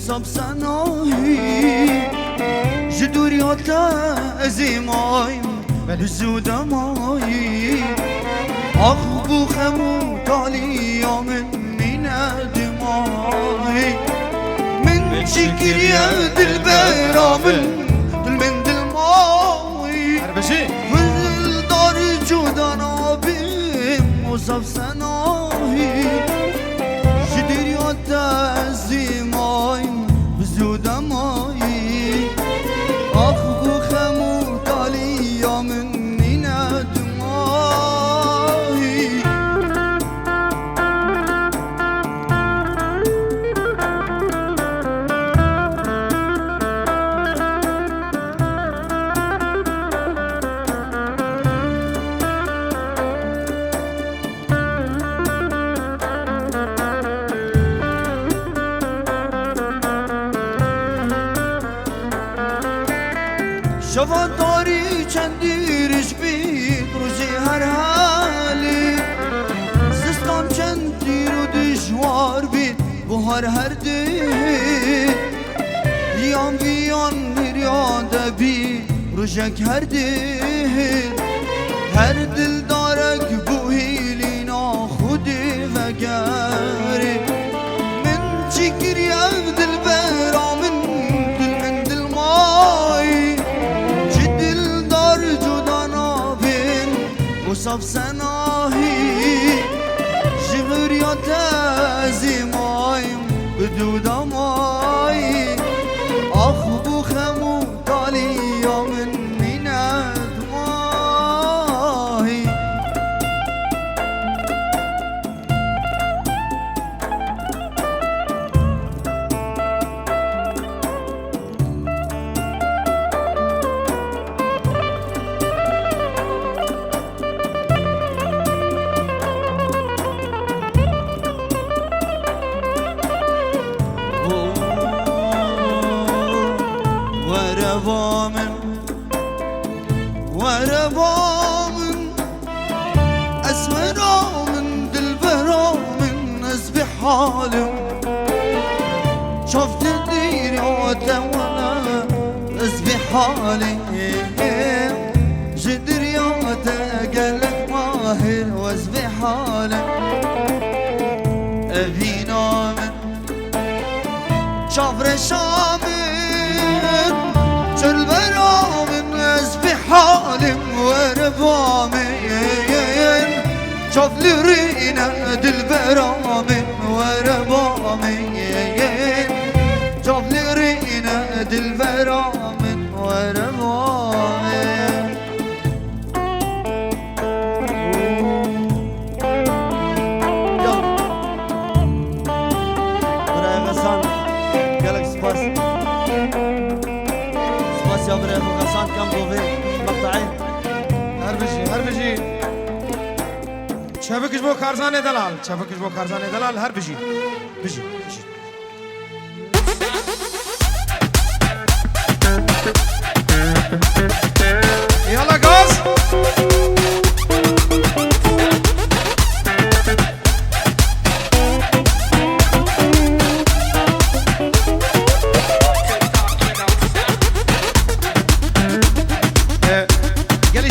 مصاب سناهی جدوریات ازیمایم بزود مایی آخ بو خمو تالی من دماغي من شكري دل برامن دل من دل ماوي دل دار جودانا بیم مصاب سناهی جدير يا تزيمايم بزود ماي اخو خمو تالي يا مني ندماي شفاطاری چندیرش بید روزی هر حالی سستان چندیر و دشوار بید بهار هر دید بیان بیان میریاده بید روشک هر دید هر دل دارک بوهیلینا خودی و گری من چکری دل برامن دل من دل مای مصاب سناهی جغريات زيمايم بدود ماي اخ بو خمو تالي يوم من ندماي وربامن اسمرامن دلبرامن ازبي حالم شفت الدير ولا ازبي حالي جدر يوتا قالك ماهر وازبي حالي ابينا من شافر شامن شلبرامن ازبي حالم وربامين شوف لي رينا دل برامين وربامين شوف لي رينا دل برامين وربامين براي غسان قالك سباس سباس يا براي غسان كم بوفي مقطعين هر بجی چبکش بو کارزانه دلال چبکش بو کارزانه دلال هر بجی یالا گاز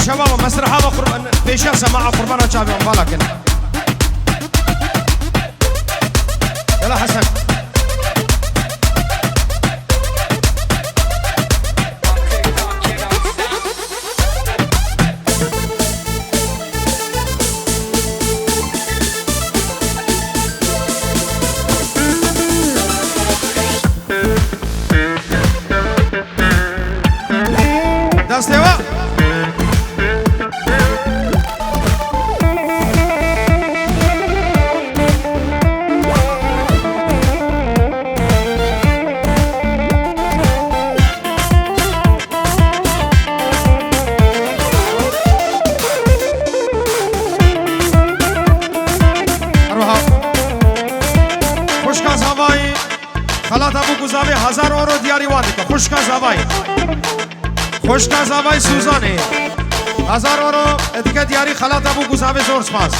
شباب مسرحة بيشان سماعة قربانا شابي بالك يلا حسن دستوا خلات ابو گزاوی 1000 اورو دیاری واده که خوشکا زاوی سوزانه 1000 اورو دیگه دیاری خلات ابو گزاوی زور سپاس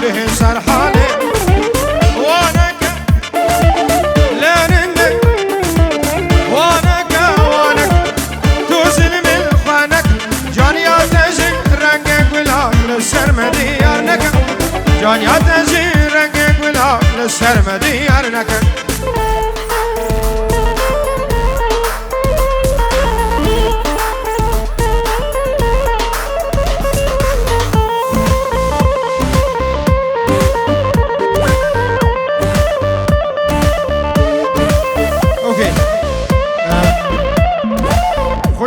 له سرحانه وانك لانك وانك توزن من خوانك جاني تجي رنقك ولا للسرمدي يرنك جاني تجي رنقك ولا للسرمدي يرنك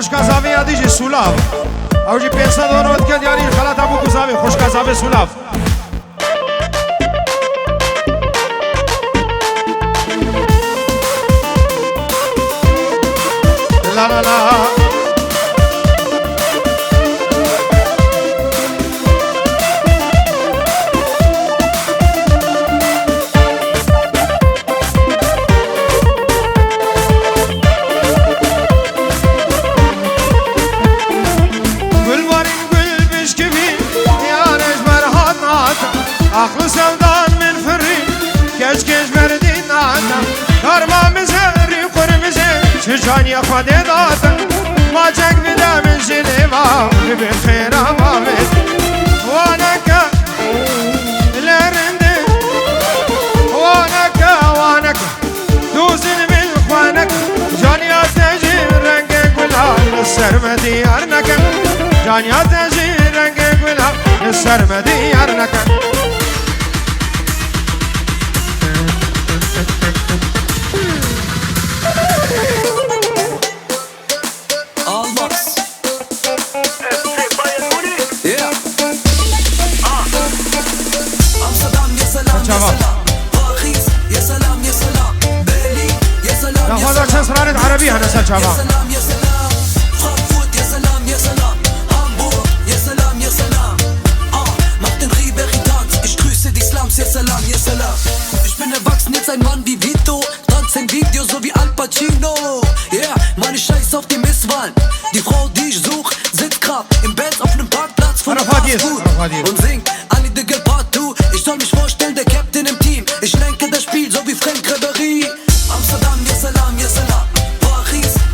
خوشکازاوی آدیجی سولاف اوجی 500 دونوت که دیاری خلات ابو گزاوی خوشکازاوی سولاف لا لا لا Aklı sevdan min fırri Geç geç verdin adam Karmamızı rükurumuzu Çiçan yakmadı dağıtın Macak bidamin ziliva Bibin khira mavit Vanaka Lerindi Vanaka Duzin min khvanak Caniya teci rengi gülal Sermedi yarnaka Caniya teci rengi gülal Sermedi yarnaka عربي هنا سال شباب يا سلام يا سلام فرانكفورت يا سلام يا سلام Hamburg يا سلام يا سلام mach den Ribéry Tanz ich grüße die Slums يا سلام يا سلام ich bin erwachsen jetzt ein Mann wie Vito tanz in Video so wie Al Pacino yeah meine Scheiß auf die Misswahlen die Frau die ich such sitzt grad im Benz auf nem Parkplatz von der Fastfood und singt I need the girl part 2 ich soll mich vorstellen der Captain im Team ich lenke das Spiel so wie Frank Ribéry Amsterdam يا سلام يا سلام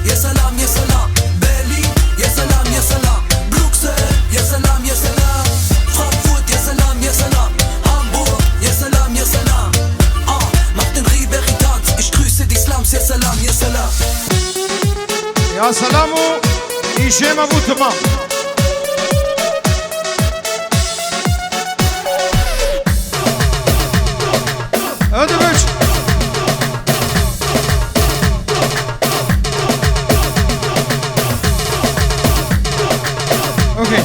يا سلام يا سلام برلين يا سلام يا سلام بروكسل يا سلام يا سلام فرانكفورت يا سلام يا سلام Hamburg يا سلام يا سلام mach den Ribéry Tanz ich grüße die Slums يا سلام يا سلام يا سلام هشام ابو تمام ادبش اوكي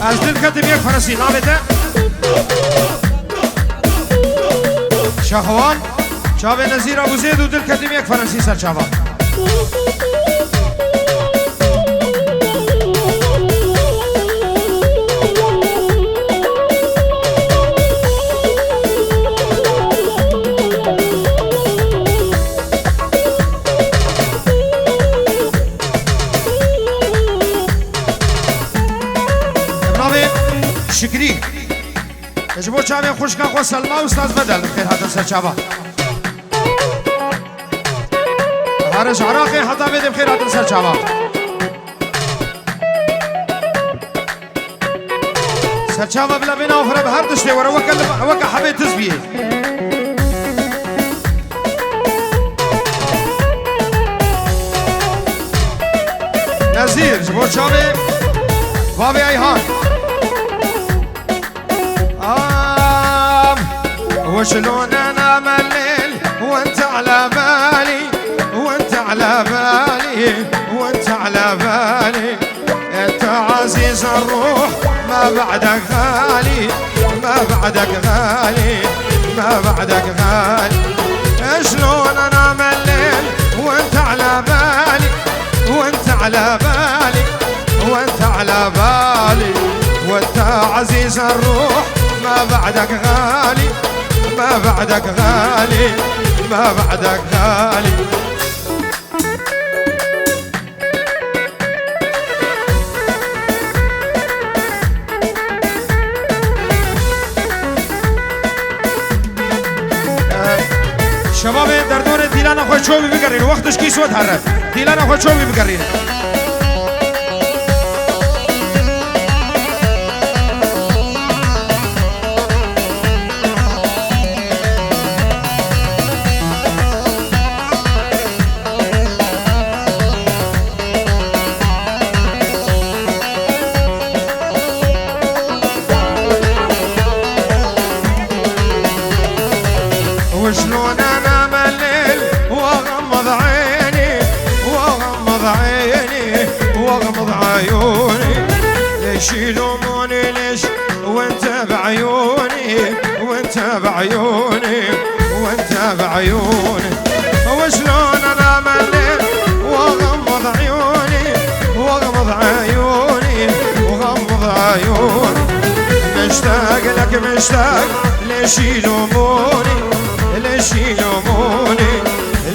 از دل کتیم یک فرسی نامده شاخوان چاو نظیر ابو زید و دل کتیم یک فرسی سر چاوان شکری اجبو چاوی خوشکا خو سلما استاذ بدل خیر هاتم سر چاوا هرش عراقی حتا بدیم خیر هاتم سر چاوا سر چاوا بلا بنا وفره به هر دشته ورا وکا حبی تزبیه نظیر اجبو چاوی بابی ایهان وشلون انا مليل وانت على بالي وانت على بالي وانت على بالي انت عزيز الروح ما بعدك غالي ما بعدك غالي ما بعدك غالي شلون انا مليل وانت على بالي وانت على بالي وانت على بالي وانت عزيز الروح ما بعدك غالي ما بعدك غالي ما بعدك غالي ديلانا خوش شوفي بقرين وقتش كيس وتهرب ديلانا خوش شوفي بقرين وشلون انا ملل واغمض عيني واغمض عيني واغمض عيوني ليش يلوموني ليش وانت بعيوني وانت بعيوني وانت بعيوني وشلون انا ملل واغمض عيوني واغمض عيوني واغمض عيوني مشتاق لك مشتاق ليش يلوموني ليش يلوموني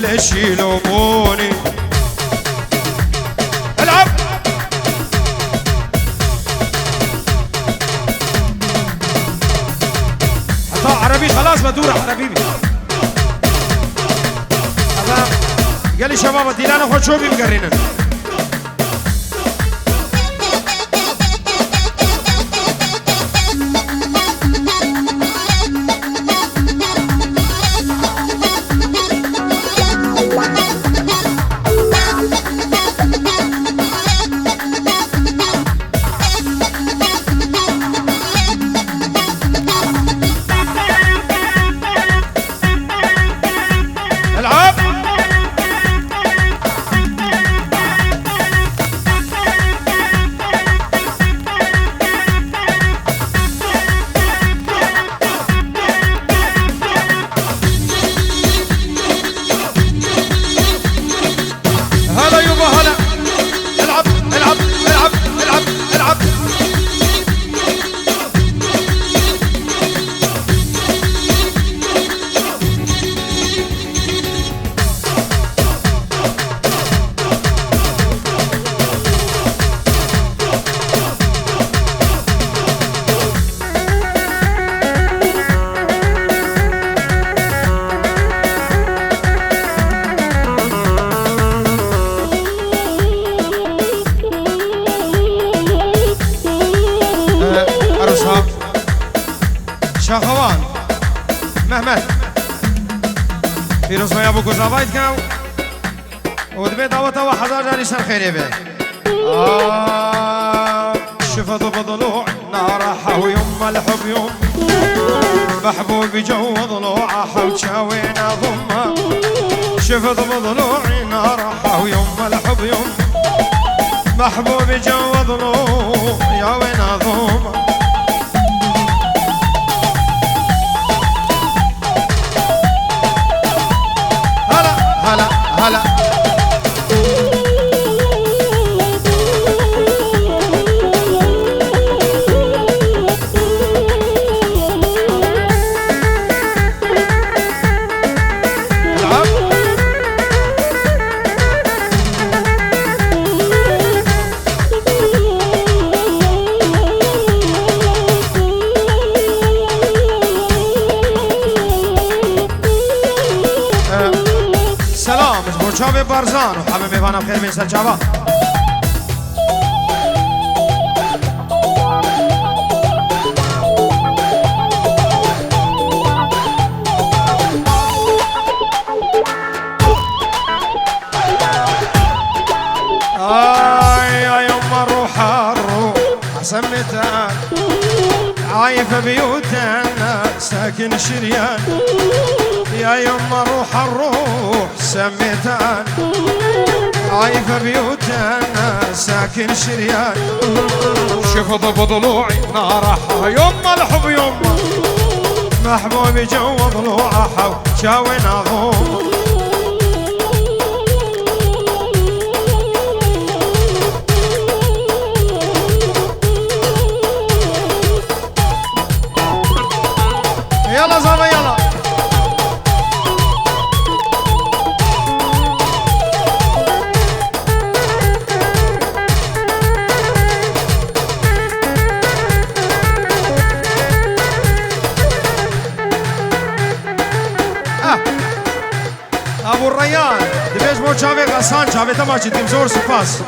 ليش يلوموني العب حتى عربي خلاص بدور حبيبي هذا قال لي شباب ديلانا خوش شوفي مقرنن شاخوان مهمت فيروز ما ابو كوزاوايت كاو ودبي دعوته وحضر جاري سر خيري به شفت بضلوع نارحه ويوم الحب يوم محبوبي جو ضلوعه وشاوينا ضمه شفت بضلوع نارحه ويوم الحب يوم محبوبي جو ضلوع يا وين ضمه هلا هلا شابه بارزان و همه میوانم خیر من سرچاوا يا يوم الروح الروح سمتها عايفة بيوتنا ساكن شريان يا يما روح الروح سميتان عايفة بيوتنا ساكن شريان شفت بضلوعي نارحة يما الحب يما محبوبي جو ضلوعها شاوي نظوم يلا زابا يلا حسان جاوید ماجد زور سپاس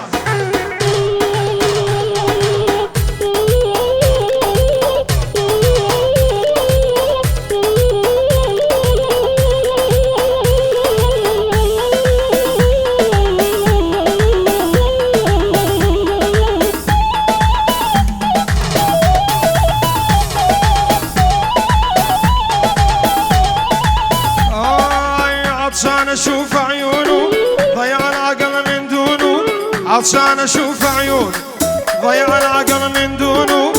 عطشان اشوف عيونه ضيع العقل من دونه عطشان اشوف عيونه ضيع العقل من دونه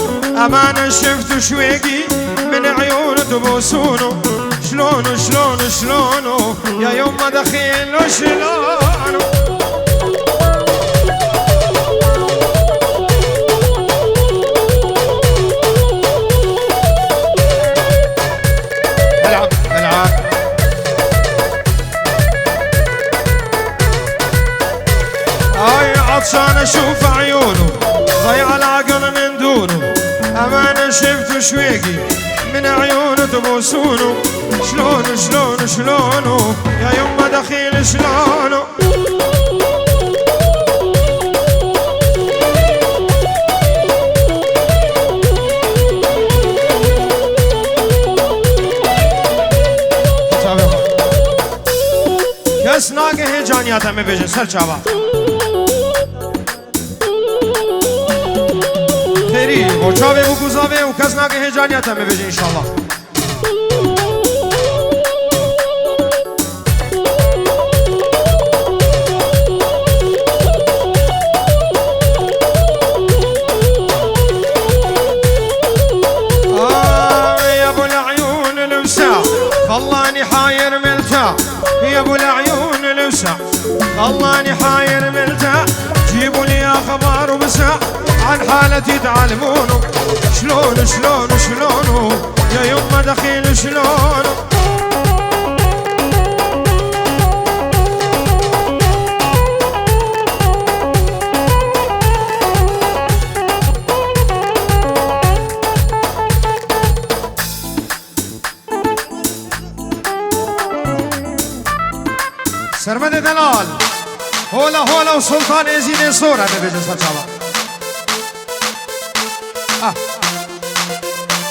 امانه شفت شويقي من عيونه تبوسونه شلونه شلونه شلونه يا يما دخيل شلونه العب العب عطشان اشوف عيونه ضيع العقل من دونه امانه شفت شويقي من عيونه تبوسونه شلونه شلونه شلونه يا يما دخيل شلونه کس ناگه جانیات همه بجن سر چاوا خیری و چاوه و گوزاوه و کس ناگه جانیات همه بجن انشالله يا ابو العيون الوسع خلاني حاير ملتع يا ابو العيون الوسع خلاني حاير ملتع جيبوا لي اخبار وبسع عن حالتي تعلمونه شلون شلون شلونه يا يما دخيل شلونه سرمد دلال هولا هولا وسلطان يزيد صورة بيجي سرچاوا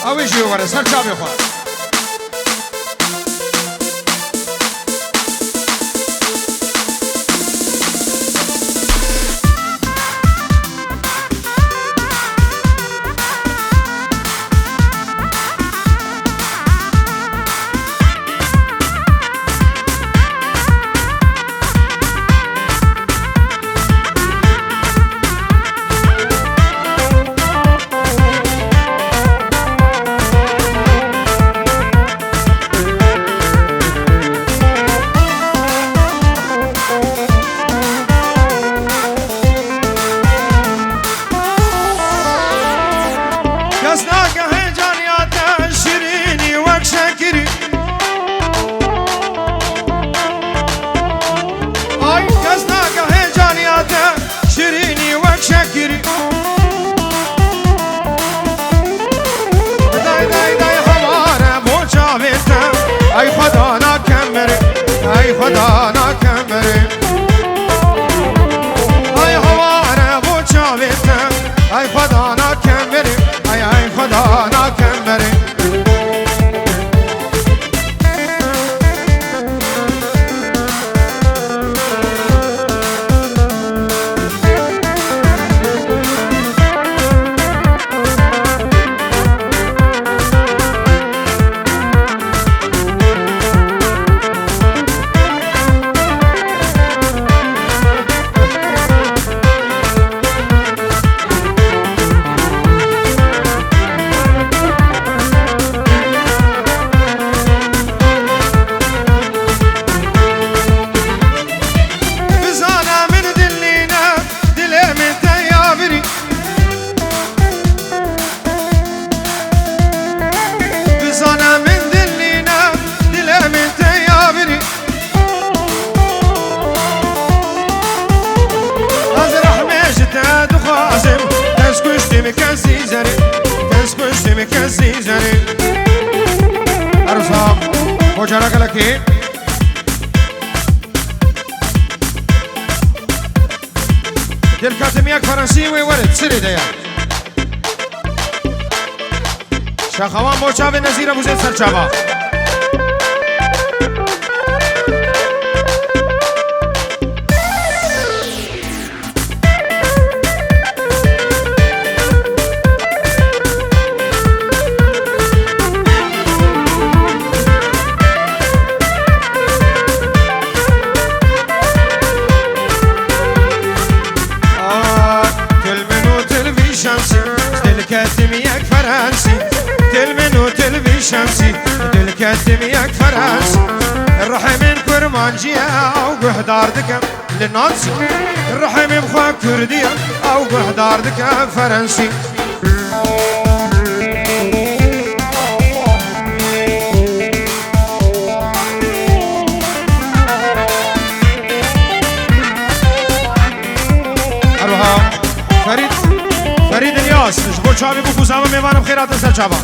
اويجي ورا سرچاوا خو یک فرانسی ورد سری دیا شخوان با چاو نظیر ابو زید سرچاوا كاتم ياك فرنسي تلمن وتلبي شمسي دل كاتم ياك فرنسي الرحمن كرمانجيا او قحدار دكم للنانسي الرحمن بخوا كرديا او قحدار دكم فرنسي اروها فرید الیاس جبو چاوی بو کوزاوه میوانم خیرات سر چاوا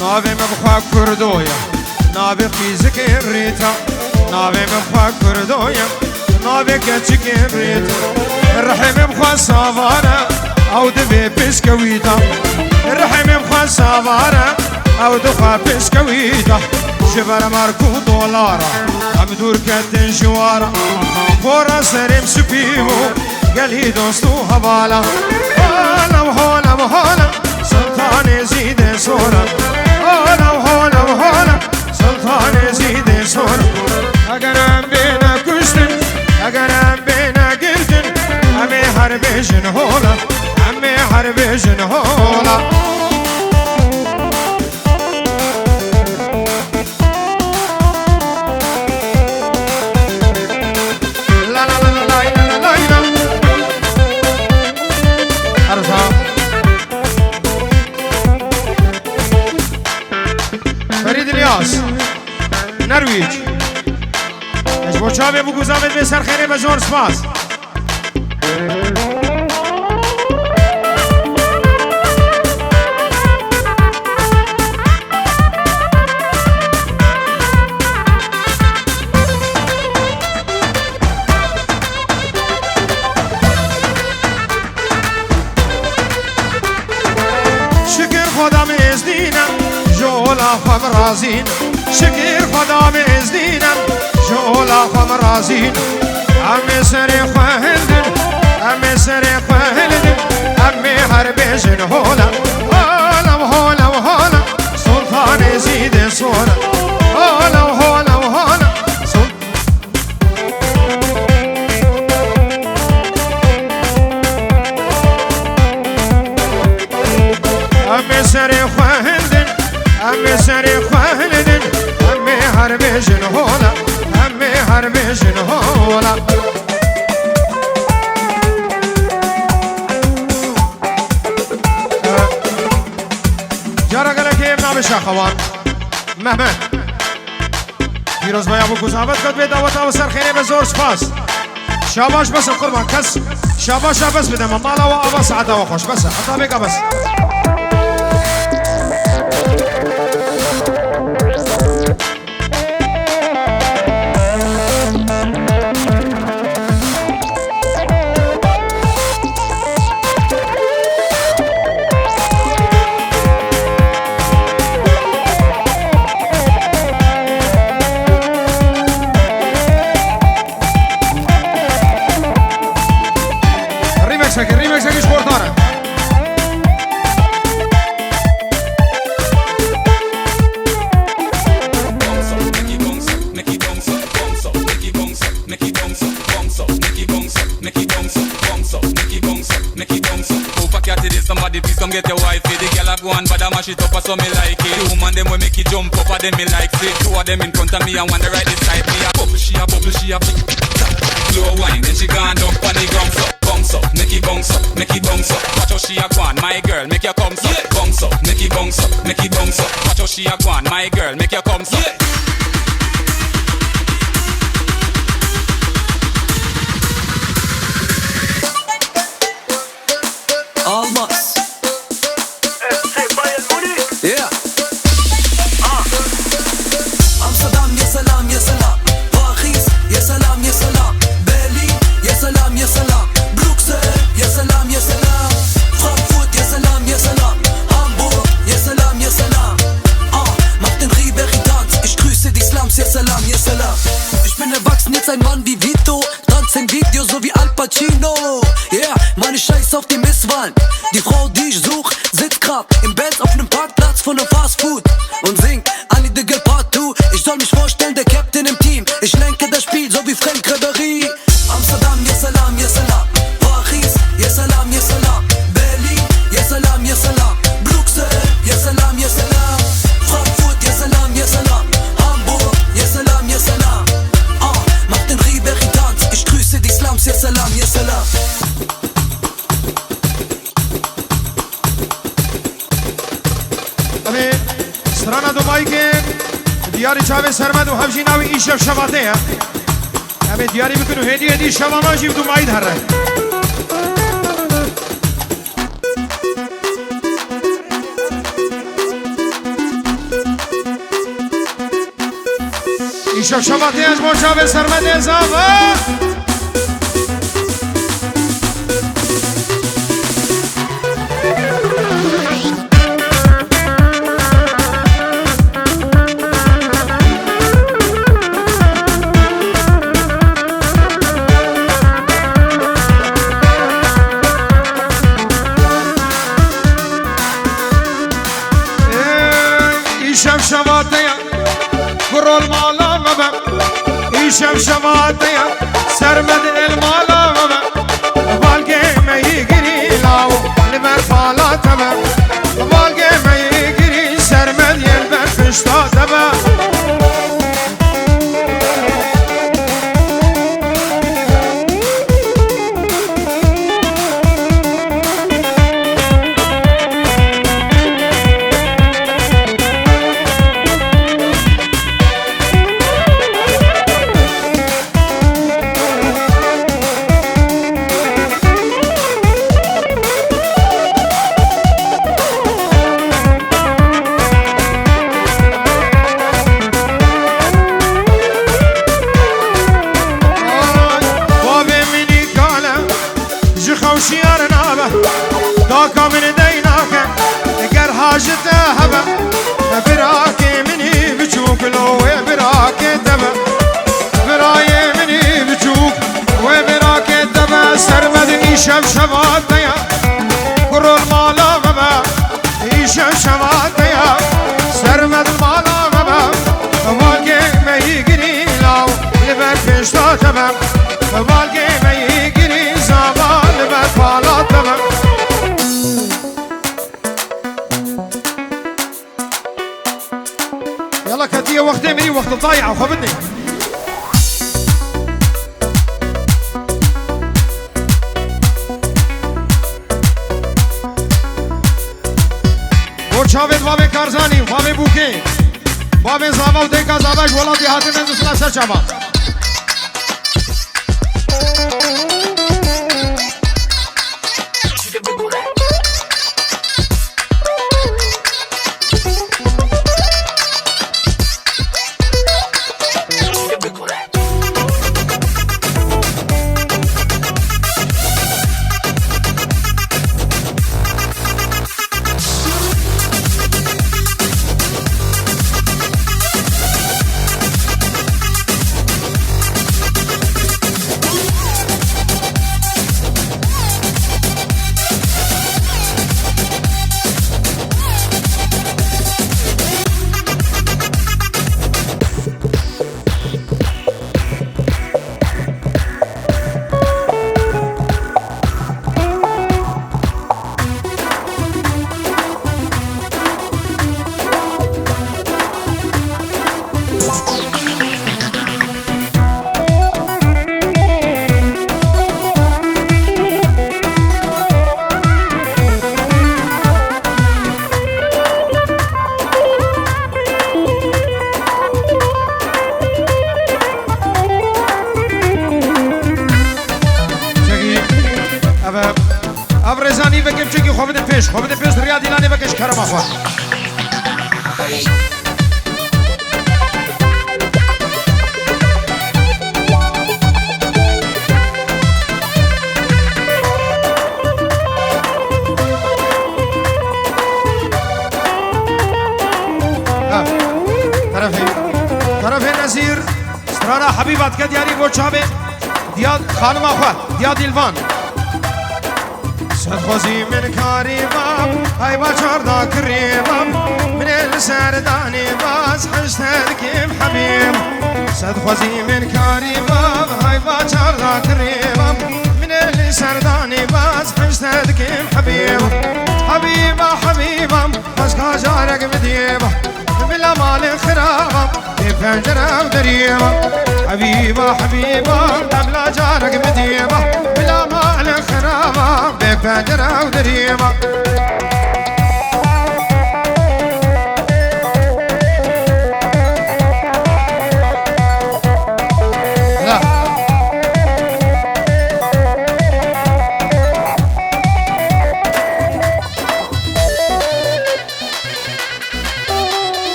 ناوی مبخوا کردویا ناوی خیزک ریتا ناوی مبخوا کردویا ناوی کچک ریتا الرحم بخوا صافانا او دبي بسكويتا الرحم بخوا صافانا او دخوا بسكويتا شبر ماركو دولارا ام دور كتن شوارا فورا سرم سبيبو قالي دوستو هبالا هولا وهولا وهولا سلطان زيد صورا هولا وهولا وهولا سلطان زيد صورا اقرام بينا كشتن اقرام بينا قلتن امي حربيشن هولا امي حربيشن هولا لا لا لا لا لا لا لا ارزا فريد الياس نرويج اجبو چاوی بو گوزامد به سرخیره بزور سپاس خم رازين شكر خدا مزدينا جولا خم رازين عمي سري خهلدن عمي سري خهلدن عمي حربيشن هولا هولا وهولا وهولا سلطان زيد صورة هولا وهولا وهولا عمي سري خهلدن امي سري خهلدن امي حربيشن هولا امي حربيشن هولا جارا قلك يمنا بشاخوان مهمن فيروز بايا ابو كوزاوت قد بيدا وطا وسر خيري بزور سپاس شاباش بس القربان كس شاباش بس بدم مالا وابا سعدا وخوش بس حتى بيقا بس الريمكس هكي شبور طارق Somebody please come get your wife. The girl a go and bad mash it up so me like it. The woman them will make it jump up and them me like it. Two of them in front of me and one the right beside me. A bubble she a slow wine then she gone down on the ground so bounce up, make it bounce up, make it bounce up. Watch how she a go on, my girl, make you come so bounce up, make it bounce up, make it bounce up. Watch how she a go on, my girl, make you come so. Meine Scheiß auf die Misswahlen. Die Frau, die ich such, sitzt grad im Benz auf nem Parkplatz von nem Fast Food und singt Annie the Girl Part 2. Ich soll mich vorstellen, der Captain im Team. Ich lenke das Spiel, so wie Frank Ribéry. Amsterdam, ya salam, ya salam. Paris, ya salam, ya salam. Berlin, ya salam, ya salam. Bruxelles, ya salam, ya salam. Frankfurt, ya salam, ya salam. Hamburg, ya salam, ya salam. Mach den Ribéry-Tanz. Ich grüße die Slums, ya salam, ya salam. سرانا دوبایی که دیاری چاوه سرمد و همچین ناوی ایشف شواته همه دیاری بکنو هدی شواما جیب دوبایی داره ایشف شواته از ما چاوه سرمد ازاوه ایشم شواتیا سرمد المالا بالگه میگیری لاو لبر فالا تبا بالگه میگیری سرمد یلبر فشتا تبا ایشم شواتیا کرول مالا بابا ایشم شواتیا سرمد مالا بابا والگه میگیری لاو لبر فشتا تبا والگه میگیری زابا لبر فالا تبا يلا كتية وقت مني وقت ضايع وخبرني چاوید وابه کارزانی وابه بوکی وابه زاوا و دیگه زاواش ولادی هاتی نزدسنا سر چاوا افرزانی بکیم چکی خوابده پیش ریادی لانی بکش کرم آخوا طرف نزیر استرانا حبیبات که دیاری بو چابه دیاد خانم آخوا دیاد ایلوان صدخوزي من كاريبا هاي باشر ذاك الريبا من السرداني باز حشتك حبيب صدخوزي من كاريبا هاي باشر ذاك الريبا من السرداني باز حشتك حبيب حبيبة حبيبة مسكا جارك مديبة بلا مال خرابة بفنجرة ودريبة حبيبة حبيبة بلا جارك مديبة بلا مال خرابة بفنجرة ودريبة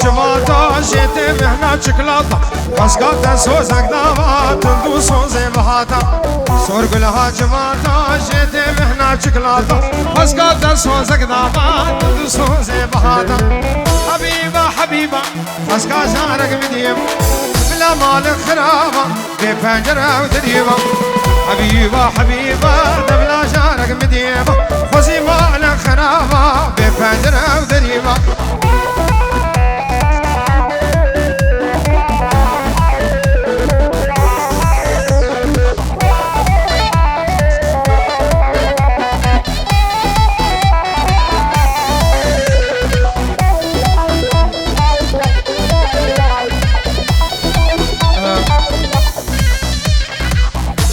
جماعتا جيت مهنا شكلاتا مسكاتا سوزك داوا تندو سوزي بهاتا سورق لها جماعتا جيت مهنا شكلاتا مسكاتا سوزك داوا تندو سوزي بهاتا حبيبة حبيبة مسكا جارك مديم بلا مال خرابة بفنجرة ودريبة حبيبة حبيبة بلا جارك مديم خوزي مال خرابة بفنجرة ودريبة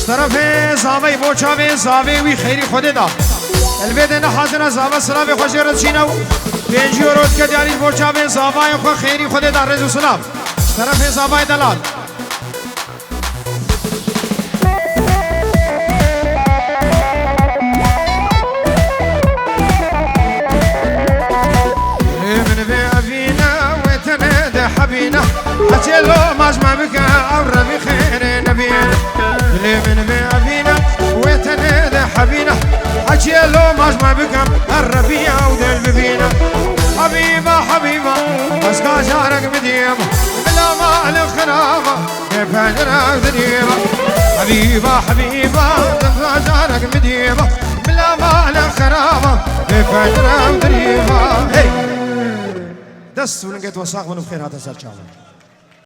طرفه زاوی بوچاوی زاوی وی خیری خود دا البته حاضر زاوی سلام خوشی رچینو 5 یورو که دیاری بوچاوی زاوی خو خیری خود دا رضا سلام طرف زاوی دلال من في افينا وتنادى حبينا حتى لو مجمع بك او ربي خير نبينا من في افينا وتنادى حبينا حتى لو مجمع بك الربيع ودل بينا حبيبه حبيبه بس جارك مديمه بلا مال خرابه بفجر ذريبه حبيبه حبيبه بس جارك مديمه بلا مال خرابه بفجر ذريبه دست ونقيت وساق ونبخير هذا سالشاوي